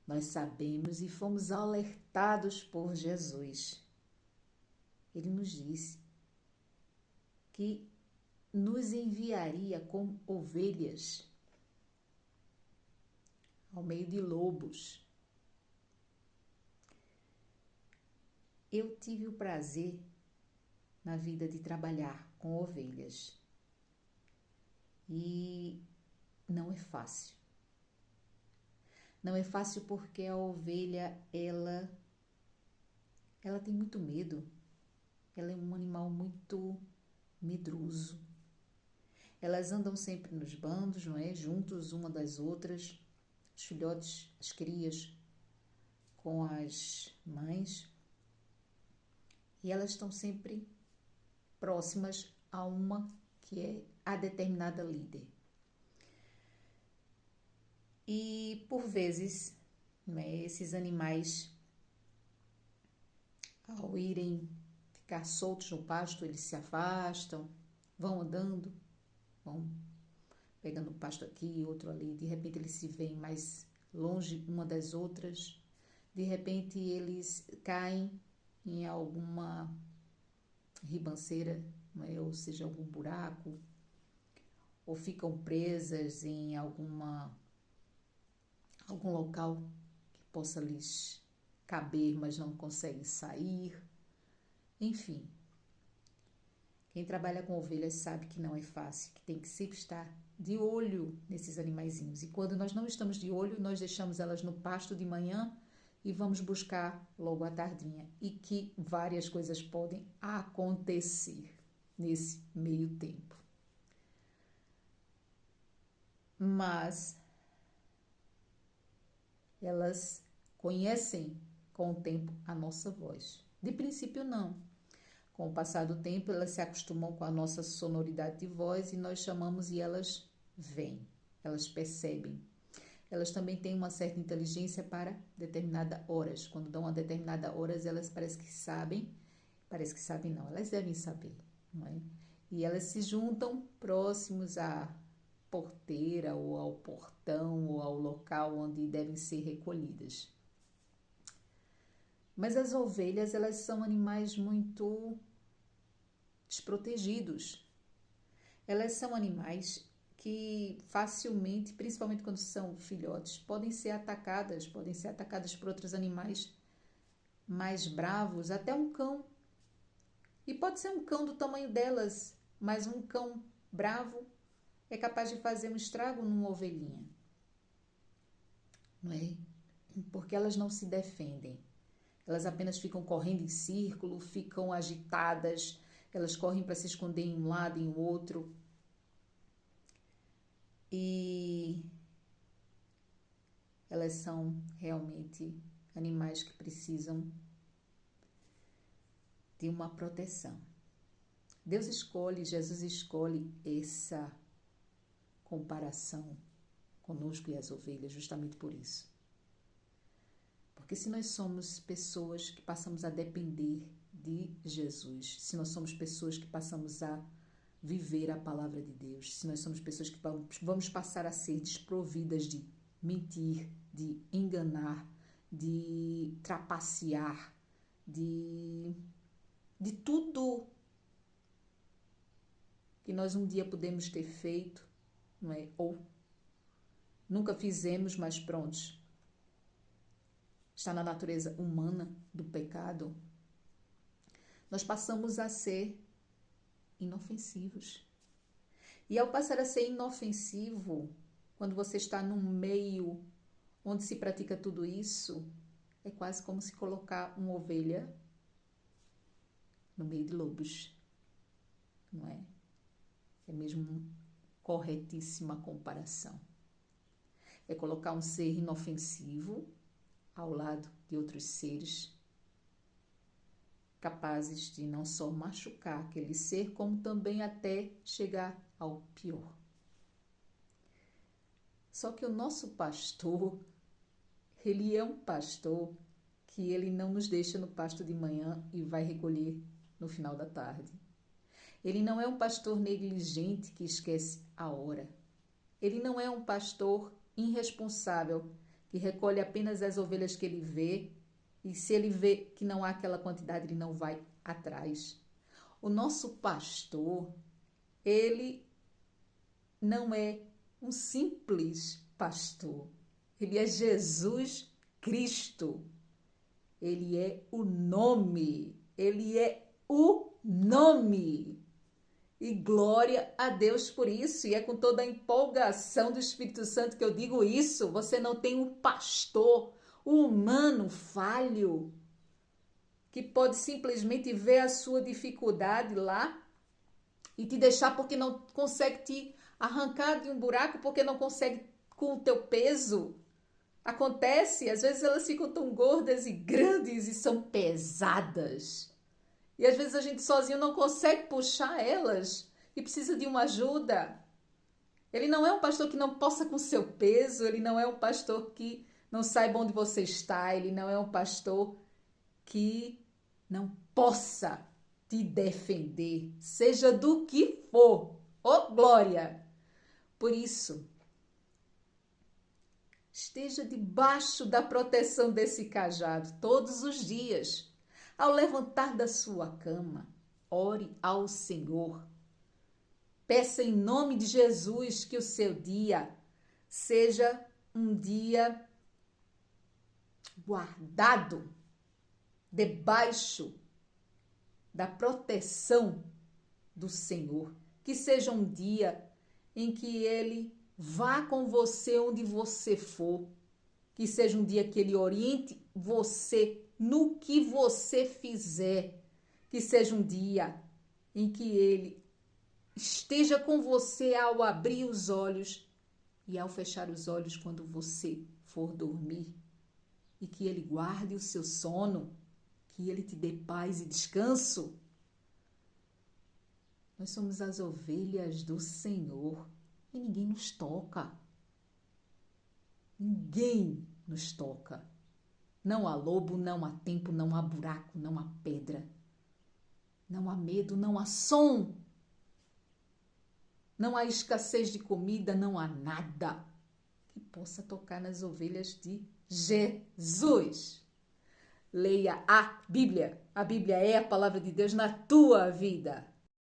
Nós sabemos e fomos alertados por Jesus. Ele nos disse que nos enviaria como ovelhas ao meio de lobos. Eu tive o prazer na vida de trabalhar com ovelhas e não é fácil. Não é fácil porque a ovelha, ela tem muito medo. Ela é um animal muito medroso. Elas andam sempre nos bandos, não é? Juntos uma das outras, os filhotes, as crias com as mães. E elas estão sempre próximas a uma que é a determinada líder. E por vezes, né, esses animais, ao irem ficar soltos no pasto, eles se afastam, vão andando, vão pegando um pasto aqui, outro ali. De repente eles se veem mais longe uma das outras. De repente eles caem em alguma ribanceira, né, ou seja, algum buraco, ou ficam presas em algum local que possa lhes caber, mas não consegue sair. Enfim, quem trabalha com ovelhas sabe que não é fácil, que tem que sempre estar de olho nesses animaizinhos. E quando nós não estamos de olho, nós deixamos elas no pasto de manhã e vamos buscar logo à tardinha. E que várias coisas podem acontecer nesse meio tempo. Mas elas conhecem com o tempo a nossa voz. De princípio, não. Com o passar do tempo, elas se acostumam com a nossa sonoridade de voz e nós chamamos e elas vêm, elas percebem. Elas também têm uma certa inteligência para determinadas horas. Quando dão uma determinada horas, elas parece que sabem não, elas devem saber, não é? E elas se juntam próximos à porteira ou ao portão ou ao local onde devem ser recolhidas. Mas as ovelhas, elas são animais muito desprotegidos. Elas são animais que facilmente, principalmente quando são filhotes, podem ser atacadas por outros animais mais bravos, até um cão. E pode ser um cão do tamanho delas, mas um cão bravo é capaz de fazer um estrago numa ovelhinha, não é? Porque elas não se defendem. Elas apenas ficam correndo em círculo, ficam agitadas, elas correm para se esconder em um lado e em outro. E elas são realmente animais que precisam de uma proteção. Jesus escolhe essa comparação conosco e as ovelhas justamente por isso. Porque se nós somos pessoas que passamos a depender de Jesus, se nós somos pessoas que passamos a viver a palavra de Deus, se nós somos pessoas que vamos passar a ser desprovidas de mentir, de enganar, de trapacear, de tudo que nós um dia podemos ter feito, não é? Ou nunca fizemos, mas prontos. Está na natureza humana do pecado. Nós passamos a ser inofensivos. E ao passar a ser inofensivo, quando você está num meio onde se pratica tudo isso, é quase como se colocar uma ovelha no meio de lobos, não é? É mesmo uma corretíssima comparação. É colocar um ser inofensivo ao lado de outros seres capazes de não só machucar aquele ser, como também até chegar ao pior. Só que o nosso pastor, ele é um pastor que ele não nos deixa no pasto de manhã e vai recolher no final da tarde. Ele não é um pastor negligente que esquece a hora. Ele não é um pastor irresponsável que recolhe apenas as ovelhas que ele vê, e se ele vê que não há aquela quantidade, ele não vai atrás. O nosso pastor, ele não é um simples pastor. Ele é Jesus Cristo. Ele é o nome. Ele é o nome. E glória a Deus por isso. E é com toda a empolgação do Espírito Santo que eu digo isso. Você não tem um pastor humano falho que pode simplesmente ver a sua dificuldade lá e te deixar porque não consegue te arrancar de um buraco, porque não consegue com o teu peso. Acontece, às vezes elas ficam tão gordas e grandes e são pesadas. E às vezes a gente sozinho não consegue puxar elas e precisa de uma ajuda. Ele não é um pastor que não possa com seu peso, ele não é um pastor que não saiba onde você está, ele não é um pastor que não possa te defender, seja do que for. Oh, glória! Por isso, esteja debaixo da proteção desse cajado todos os dias. Ao levantar da sua cama, ore ao Senhor. Peça em nome de Jesus que o seu dia seja um dia guardado debaixo da proteção do Senhor. Que seja um dia em que Ele vá com você onde você for. Que seja um dia que Ele oriente você no que você fizer. Que seja um dia em que Ele esteja com você ao abrir os olhos e ao fechar os olhos quando você for dormir. E que Ele guarde o seu sono, que Ele te dê paz e descanso. Nós somos as ovelhas do Senhor e ninguém nos toca. Ninguém nos toca. Não há lobo, não há tempo, não há buraco, não há pedra. Não há medo, não há som. Não há escassez de comida, não há nada que possa tocar nas ovelhas de Jesus. Leia a Bíblia. A Bíblia é a palavra de Deus na tua vida.